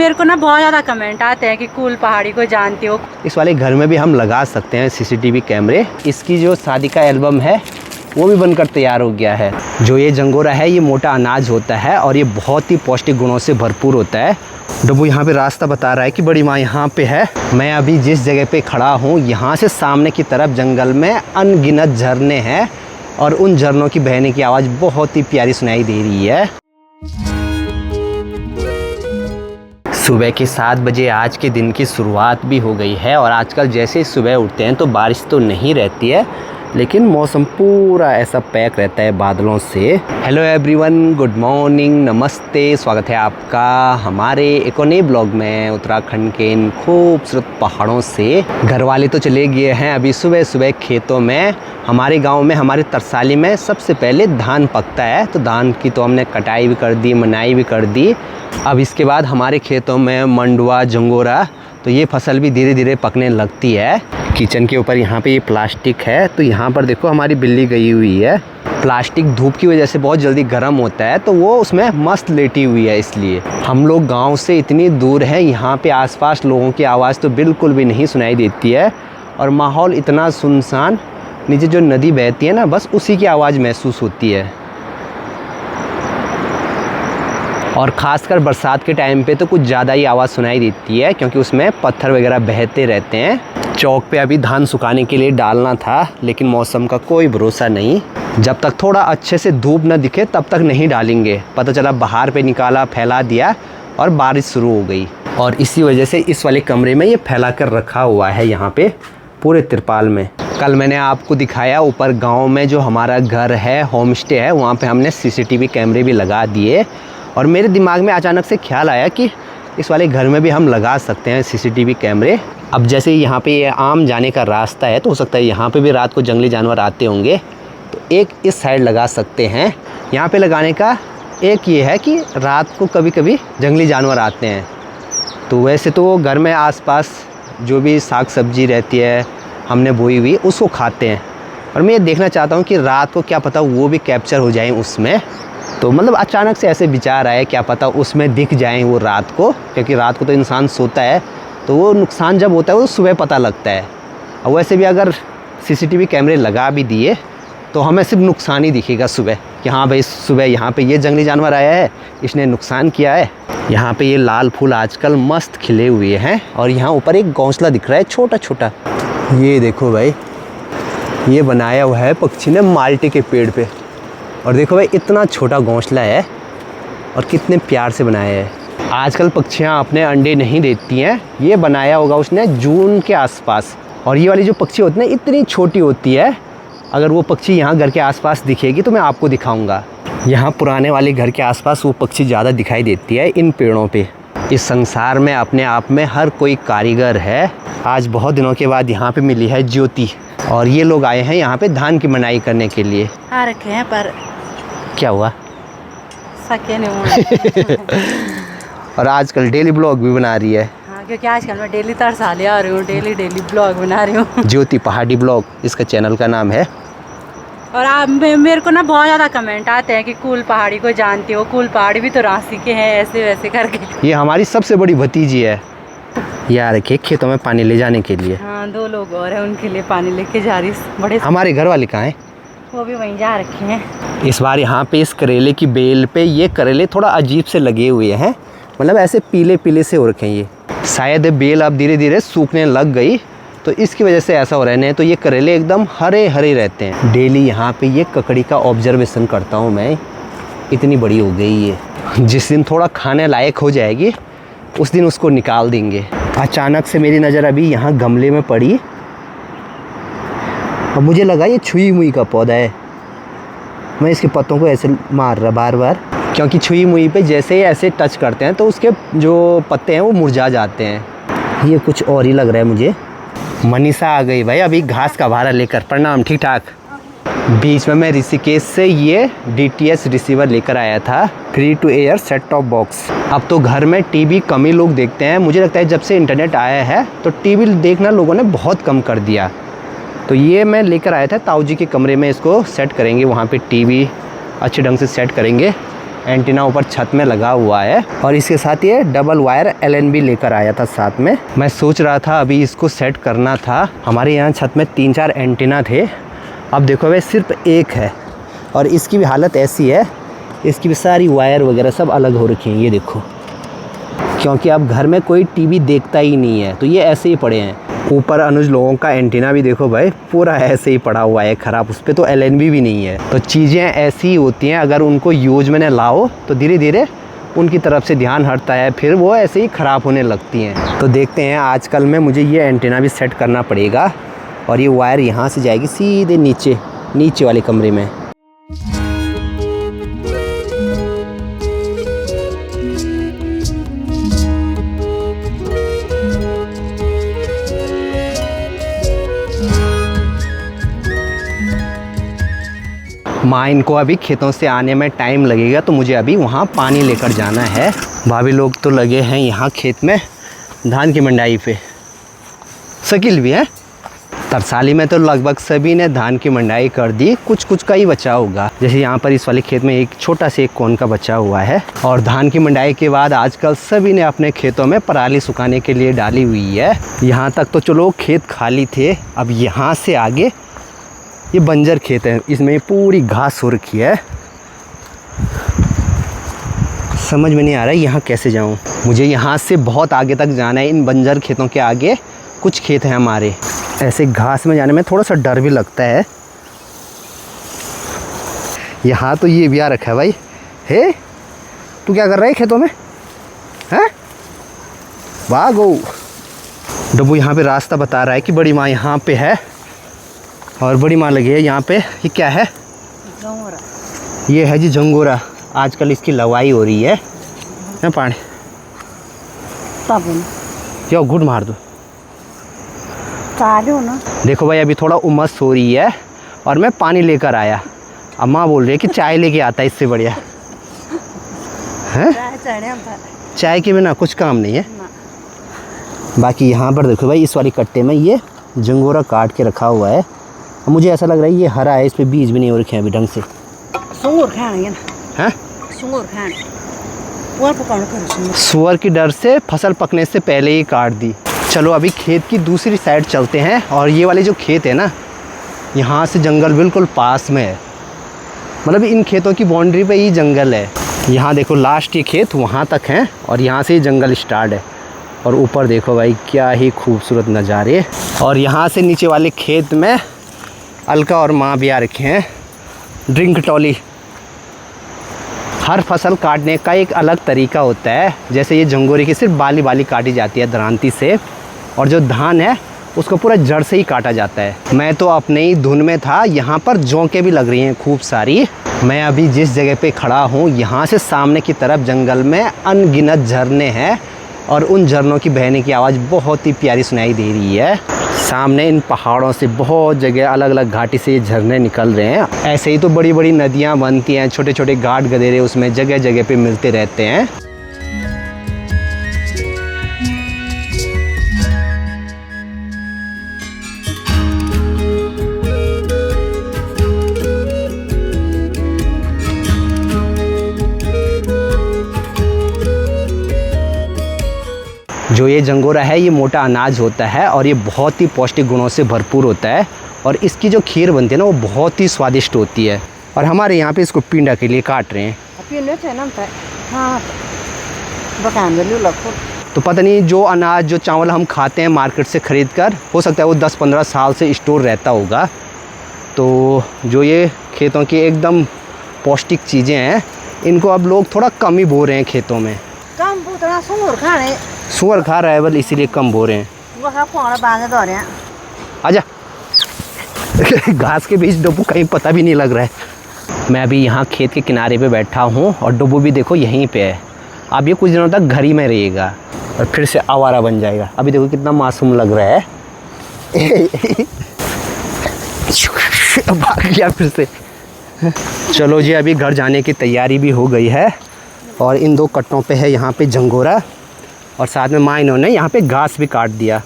मेरे को ना बहुत ज़्यादा कमेंट आते हैं कि कूल पहाड़ी को जानते हो। इस वाले घर में भी हम लगा सकते हैं सीसीटीवी कैमरे। इसकी जो शादी का एल्बम है वो भी बनकर तैयार हो गया है। जो ये जंगोरा है ये मोटा अनाज होता है और ये बहुत ही पौष्टिक गुणों से भरपूर होता है। डब्बू यहाँ पे रास्ता बता रहा है कि बड़ी माँ यहाँ पे है। मैं अभी जिस जगह पे खड़ा हूँ यहाँ से सामने की तरफ जंगल में अनगिनत झरने हैं और उन झरनों की बहने की आवाज़ बहुत ही प्यारी सुनाई दे रही है। सुबह के 7 बजे आज के दिन की शुरुआत भी हो गई है और आजकल जैसे ही सुबह उठते हैं तो बारिश तो नहीं रहती है, लेकिन मौसम पूरा ऐसा पैक रहता है बादलों से। हेलो एवरीवन, गुड मॉर्निंग, नमस्ते, स्वागत है आपका हमारे एक और नए ब्लॉग में उत्तराखंड के इन खूबसूरत पहाड़ों से। घर वाले तो चले गए हैं अभी सुबह सुबह खेतों में। हमारे गांव में, हमारे तरसाली में सबसे पहले धान पकता है, तो धान की तो हमने कटाई भी कर दी, मनाई भी कर दी। अब इसके बाद हमारे खेतों में मंडुआ, जंगोरा, तो ये फसल भी धीरे धीरे पकने लगती है। किचन के ऊपर यहाँ पे ये प्लास्टिक है, तो यहाँ पर देखो हमारी बिल्ली गई हुई है। प्लास्टिक धूप की वजह से बहुत जल्दी गर्म होता है तो वो उसमें मस्त लेटी हुई है, इसलिए हम लोग गांव से इतनी दूर हैं, यहाँ पे आसपास लोगों की आवाज़ तो बिल्कुल भी नहीं सुनाई देती है और माहौल इतना सुनसान। नीचे जो नदी बहती है ना, बस उसी की आवाज़ महसूस होती है। और ख़ासकर बरसात के टाइम पे तो कुछ ज़्यादा ही आवाज़ सुनाई देती है, क्योंकि उसमें पत्थर वगैरह बहते रहते हैं। चौक पे अभी धान सुखाने के लिए डालना था, लेकिन मौसम का कोई भरोसा नहीं। जब तक थोड़ा अच्छे से धूप न दिखे तब तक नहीं डालेंगे। पता चला बाहर पे निकाला, फैला दिया और बारिश शुरू हो गई। और इसी वजह से इस वाले कमरे में ये फैला कर रखा हुआ है यहाँ पे पूरे तिरपाल में। कल मैंने आपको दिखाया ऊपर गाँव में जो हमारा घर है, होम स्टे है, वहाँ पर हमने CCTV कैमरे भी लगा दिए। और मेरे दिमाग में अचानक से ख्याल आया कि इस वाले घर में भी हम लगा सकते हैं CCTV कैमरे। अब जैसे यहाँ पे ये आम जाने का रास्ता है, तो हो सकता है यहाँ पे भी रात को जंगली जानवर आते होंगे, तो एक इस साइड लगा सकते हैं। यहाँ पे लगाने का एक ये है कि रात को कभी कभी जंगली जानवर आते हैं, तो वैसे तो घर में आसपास जो भी साग सब्जी रहती है हमने बोई हुई, उसको खाते हैं। और मैं ये देखना चाहता हूँ कि रात को क्या पता वो भी कैप्चर हो जाएँ उसमें। तो मतलब अचानक से ऐसे विचार आए, क्या पता उसमें दिख जाएं वो रात को, क्योंकि रात को तो इंसान सोता है, तो वो नुकसान जब होता है वो सुबह पता लगता है। और वैसे भी अगर CCTV कैमरे लगा भी दिए तो हमें सिर्फ नुकसान ही दिखेगा सुबह, कि हाँ भाई सुबह यहाँ पे ये जंगली जानवर आया है, इसने नुकसान किया है। यहाँ पे ये लाल फूल आजकल मस्त खिले हुए हैं और यहाँ ऊपर एक घोंसला दिख रहा है छोटा छोटा। ये देखो भाई, ये बनाया हुआ है पक्षी ने माल्टे के पेड़ पे। और देखो भाई इतना छोटा घोंसला है और कितने प्यार से बनाया है। आजकल पक्षियाँ अपने अंडे नहीं देती हैं, ये बनाया होगा उसने जून के आसपास। और ये वाली जो पक्षी होती है इतनी छोटी होती है, अगर वो पक्षी यहाँ घर के आसपास दिखेगी तो मैं आपको दिखाऊंगा। यहाँ पुराने वाले घर के आसपास वो पक्षी ज़्यादा दिखाई देती है इन पेड़ों पे। इस संसार में अपने आप में हर कोई कारीगर है। आज बहुत दिनों के बाद यहाँ पे मिली है ज्योति और ये लोग आए हैं यहाँ पे धान की मनाई करने के लिए। आ रखे हैं पर क्या हुआ? सके नहीं। और आजकल डेली ब्लॉग भी बना रही है। हाँ, क्योंकि आजकल मैं डेली तरसाली आ रही हूँ, डेली ब्लॉग बना रही हूँ। ज्योति पहाड़ी ब्लॉग इसका चैनल का नाम है। और आप मेरे को ना बहुत ज़्यादा कमेंट आते हैं कि कूल पहाड़ी को जानते हो, कूल पहाड़ी भी तो रांसी के हैं, ऐसे वैसे करके। ये हमारी सबसे बड़ी भतीजी है। यार रखे खेतों में पानी ले जाने के लिए। हाँ, 2 लोग और हैं, उनके लिए पानी लेके जा रही। बड़े हमारे घर वाले कहाँ हैं? वो भी वहीं जा रखे हैं। इस बार यहाँ पे इस करेले की बेल पे ये करेले थोड़ा अजीब से लगे हुए हैं, मतलब ऐसे पीले पीले से हो रखे हैं। ये शायद बेल अब धीरे धीरे सूखने लग गई तो इसकी वजह से ऐसा हो रहा है, नहीं तो ये करेले एकदम हरे हरे रहते हैं। डेली यहाँ पे ये ककड़ी का ऑब्जर्वेशन करता हूँ मैं, इतनी बड़ी हो गई ये। जिस दिन थोड़ा खाने लायक हो जाएगी उस दिन उसको निकाल देंगे। अचानक से मेरी नज़र अभी यहाँ गमले में पड़ी और मुझे लगा ये छुई मुई का पौधा है। मैं इसके पत्तों को ऐसे मार रहा बार बार, क्योंकि छुई मुई पे जैसे ही ऐसे टच करते हैं तो उसके जो पत्ते हैं वो मुरझा जाते हैं। ये कुछ और ही लग रहा है मुझे। मनीषा आ गई भाई अभी घास का भारा लेकर। प्रणाम, ठीक ठाक। बीच में मैं ऋषिकेश से ये DTH रिसीवर लेकर आया था, free to air set top box. अब तो घर में टीवी कम ही लोग देखते हैं। मुझे लगता है जब से इंटरनेट आया है तो टीवी देखना लोगों ने बहुत कम कर दिया। तो ये मैं लेकर आया था, ताऊ जी के कमरे में इसको सेट करेंगे, वहाँ पे टीवी अच्छे ढंग से सेट करेंगे। एंटीना ऊपर छत में लगा हुआ है और इसके साथ ये डबल वायर LN भी लेकर आया था साथ में। मैं सोच रहा था अभी इसको सेट करना था। हमारे यहाँ छत में 3-4 एंटीना थे, अब देखो भाई सिर्फ एक है और इसकी भी हालत ऐसी है, इसकी भी सारी वायर वगैरह सब अलग हो रखी हैं। ये देखो, क्योंकि अब घर में कोई टीवी देखता ही नहीं है तो ये ऐसे ही पड़े हैं। ऊपर अनुज लोगों का एंटीना भी देखो भाई पूरा ऐसे ही पड़ा हुआ है ख़राब, उस पर तो LNB भी नहीं है। तो चीज़ें ऐसी ही होती हैं, अगर उनको यूज में न लाओ तो धीरे धीरे उनकी तरफ से ध्यान हटता है, फिर वो ऐसे ही ख़राब होने लगती हैं। तो देखते हैं आजकल में मुझे ये एंटीना भी सेट करना पड़ेगा और ये वायर यहाँ से जाएगी सीधे नीचे वाले कमरे में। माँ इनको अभी खेतों से आने में टाइम लगेगा तो मुझे अभी वहाँ पानी लेकर जाना है। भाभी लोग तो लगे हैं यहाँ खेत में धान की मंडाई पे, शकील भी है। तरसाली में तो लगभग सभी ने धान की मंडाई कर दी, कुछ का ही बचा होगा। जैसे यहाँ पर इस वाले खेत में एक छोटा से एक कोन का बचा हुआ है। और धान की मंडाई के बाद आजकल सभी ने अपने खेतों में पराली सुखाने के लिए डाली हुई है। यहाँ तक तो चलो खेत खाली थे, अब यहाँ से आगे ये बंजर खेत है, इसमें पूरी घास हो रखी है। समझ में नहीं आ रहा है यहाँ कैसे जाऊँ। मुझे यहाँ से बहुत आगे तक जाना है। इन बंजर खेतों के आगे कुछ खेत हैं हमारे। ऐसे घास में जाने में थोड़ा सा डर भी लगता है। यहाँ तो ये भी आ रखा है भाई। हे तू क्या कर रहा है खेतों में, हैं? वाह गो। डब्बू यहाँ पे रास्ता बता रहा है कि बड़ी माँ यहाँ पे है और बड़ी माँ लगी है यहाँ पे। ये क्या है? जंगोरा। ये है जी जंगोरा, आजकल इसकी लवाई हो रही है पानी। क्यों घुट मार दो ना। देखो भाई अभी थोड़ा उमस हो रही है और मैं पानी लेकर आया। अम्मा बोल रही है कि चाय लेके आता है, इससे बढ़िया है। चाय के बिना कुछ काम नहीं है। बाकी यहाँ पर देखो भाई इस वाली कट्टे में ये जंगोरा काट के रखा हुआ है। मुझे ऐसा लग रहा है ये हरा है, इस पे बीज भी नहीं हो रखे हैं अभी ढंग से। सुअर की डर से फसल पकने से पहले ही काट दी। चलो अभी खेत की दूसरी साइड चलते हैं। और ये वाले जो खेत है ना, यहाँ से जंगल बिल्कुल पास में है, मतलब इन खेतों की बाउंड्री पे ही जंगल है। यहाँ देखो लास्ट ये खेत वहाँ तक हैं और यहाँ से जंगल स्टार्ट है। और ऊपर देखो भाई क्या ही खूबसूरत नज़ारे। और यहाँ से नीचे वाले खेत में अलका और माँ भी आ रखे हैं। Drink trolley. हर फसल काटने का एक अलग तरीका होता है। जैसे ये जंगोरे की सिर्फ बाली काटी जाती है दरांती से, और जो धान है उसको पूरा जड़ से ही काटा जाता है। मैं तो अपने ही धुन में था। यहाँ पर जौंकें भी लग रही हैं खूब सारी। मैं अभी जिस जगह पे खड़ा हूँ यहाँ से सामने की तरफ जंगल में अनगिनत झरने हैं और उन झरनों की बहने की आवाज़ बहुत ही प्यारी सुनाई दे रही है। सामने इन पहाड़ों से बहुत जगह अलग अलग घाटी से ये झरने निकल रहे हैं। ऐसे ही तो बड़ी बड़ी नदियाँ बनती हैं, छोटे छोटे घाट गधेरे उसमें जगह जगह पे मिलते रहते हैं। जो ये जंगोरा है ये मोटा अनाज होता है और ये बहुत ही पौष्टिक गुणों से भरपूर होता है और इसकी जो खीर बनती है ना वो बहुत ही स्वादिष्ट होती है। और हमारे यहाँ पे इसको पिंडा के लिए काट रहे हैं। तो पता नहीं जो अनाज जो चावल हम खाते हैं मार्केट से ख़रीद कर, हो सकता है वो 10-15 साल से स्टोर रहता होगा। तो जो ये खेतों की एकदम पौष्टिक चीज़ें हैं इनको अब लोग थोड़ा कम ही बो रहे हैं खेतों में। सुअर खा रहा है बल इसीलिए कम बो रहे हैं। आजा। घास के बीच डब्बू कहीं पता भी नहीं लग रहा है। मैं अभी यहाँ खेत के किनारे पे बैठा हूँ और डब्बू भी देखो यहीं पे है। अब ये कुछ दिनों तक घर ही में रहेगा और फिर से आवारा बन जाएगा। अभी देखो कितना मासूम लग रहा है। भाग गया फिर से। चलो जी अभी घर जाने की तैयारी भी हो गई है और इन 2 कट्टों पे है यहाँ पे जंगोरा और साथ में माँ इन्होंने यहाँ पे घास भी काट दिया।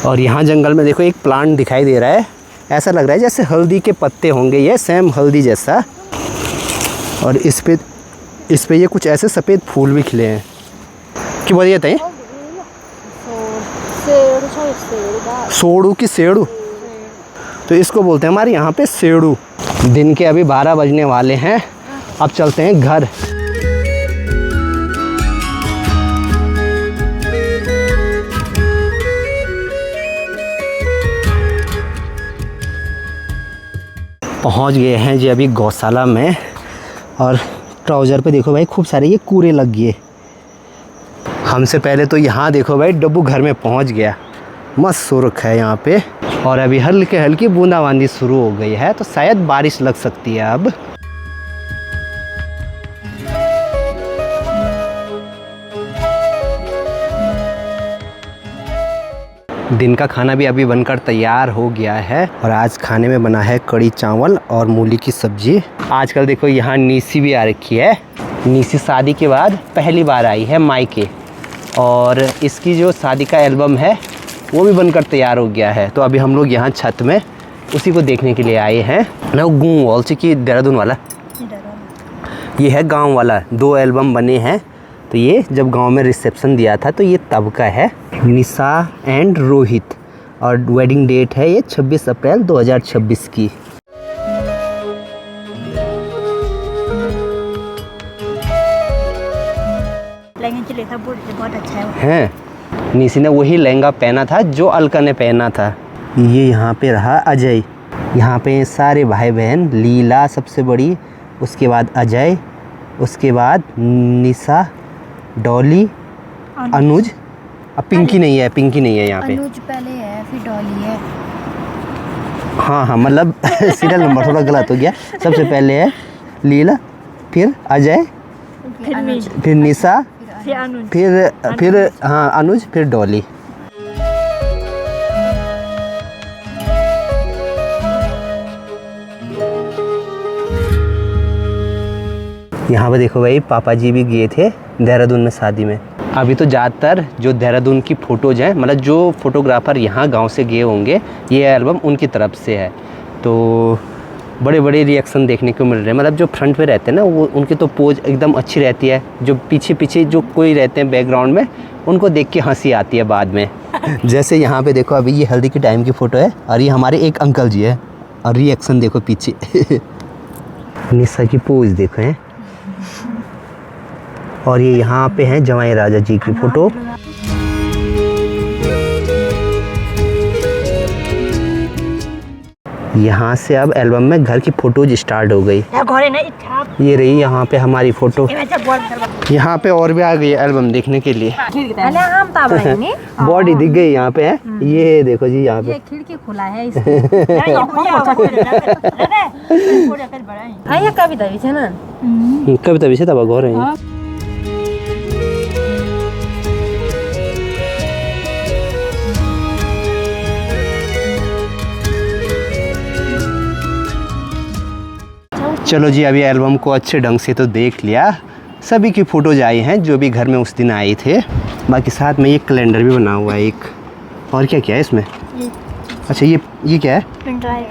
और यहाँ जंगल में देखो एक प्लांट दिखाई दे रहा है, ऐसा लग रहा है जैसे हल्दी के पत्ते होंगे, ये सेम हल्दी जैसा। और इस पे इस पे ये कुछ ऐसे सफ़ेद फूल भी खिले हैं। क्या बोलिए थे? सोड़ू की सेड़ू, तो इसको बोलते हैं हमारे यहाँ पे सेड़ू। दिन के अभी 12 बजने वाले हैं, अब चलते हैं घर। पहुँच गए हैं जी अभी गौशाला में, और ट्राउज़र पे देखो भाई खूब सारे ये कूड़े लग गए। हमसे पहले तो यहाँ देखो भाई डब्बू घर में पहुँच गया, मस्त सो रखा है यहाँ पे। और अभी हल्की बूंदाबांदी शुरू हो गई है, तो शायद बारिश लग सकती है अब। दिन का खाना भी अभी बनकर तैयार हो गया है, और आज खाने में बना है कड़ी चावल और मूली की सब्जी। आजकल देखो यहाँ नीसी भी आ रखी है। नीसी शादी के बाद पहली बार आई है मायके, और इसकी जो शादी का एल्बम है वो भी बनकर तैयार हो गया है। तो अभी हम लोग यहाँ छत में उसी को देखने के लिए आए हैं ना। गूँ वॉल से कि देहरादून वाला, ये है गांव वाला। 2 एल्बम बने हैं, तो ये जब गांव में रिसेप्शन दिया था तो ये तब का है। निशा एंड रोहित, और वेडिंग डेट है ये 26 अप्रैल 2026 की। लहंगा बहुत अच्छा है। निशी ने वही लहंगा पहना था जो अलका ने पहना था। ये यहाँ पे रहा अजय, यहाँ पे सारे भाई बहन, लीला सबसे बड़ी, उसके बाद अजय, उसके बाद निशा, डॉली, अनुज। अब पिंकी नहीं है, पिंकी नहीं है यहाँ पे। अनुज पहले है, फिर डॉली है। हाँ मतलब सीरियल नंबर थोड़ा गलत हो गया। सबसे पहले है लीला, फिर अजय, फिर निशा, फिर हाँ अनुज, फिर डॉली। यहाँ पे देखो भाई पापा जी भी गए थे देहरादून में शादी में। अभी तो ज़्यादातर जो देहरादून की फ़ोटोज़ हैं, मतलब जो फोटोग्राफ़र यहाँ गांव से गए होंगे, ये एल्बम उनकी तरफ से है। तो बड़े बड़े रिएक्शन देखने को मिल रहे हैं। मतलब जो फ्रंट पे रहते हैं ना, वो उनकी तो पोज एकदम अच्छी रहती है। जो पीछे पीछे जो कोई रहते हैं बैकग्राउंड में, उनको देख के हंसी आती है बाद में। जैसे यहाँ पे देखो अभी ये हल्दी के टाइम की फ़ोटो है, और ये हमारे एक अंकल जी है, और रिएक्शन देखो पीछे। निशा की पोज देखो है। और ये यहाँ पे हैं जवाई राजा जी की फ़ोटो। यहाँ से अब एल्बम में घर की फोटोज स्टार्ट हो गई। ये रही यहाँ पे हमारी फ़ोटो। यहाँ पे और भी आ गई एल्बम देखने के लिए। बॉडी दिख गई यहाँ पे है। ये देखो जी यहाँ पे खिड़की खुला है। कविता विषय तब घर है। चलो जी, अभी एल्बम को अच्छे ढंग से तो देख लिया। सभी की फ़ोटोज आई हैं जो भी घर में उस दिन आए थे। बाकी साथ में ये कैलेंडर भी बना हुआ है एक। और क्या क्या है इसमें? अच्छा ये क्या है? Pen drive.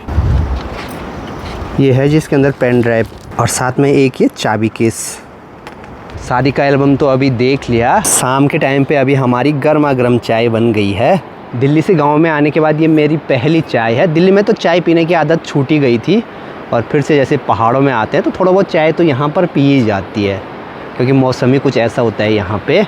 ये है जिसके अंदर पेन ड्राइव, और साथ में एक ये चाबी केस। शादी का एल्बम तो अभी देख लिया। शाम के टाइम पे अभी हमारी गर्मा गर्म चाय बन गई है। दिल्ली से गाँव में आने के बाद ये मेरी पहली चाय है। दिल्ली में तो चाय पीने की आदत छूट ही गई थी, और फिर से जैसे पहाड़ों में आते हैं तो थोड़ा बहुत चाय तो यहाँ पर पी ही जाती है, क्योंकि मौसम ही कुछ ऐसा होता है यहाँ पे।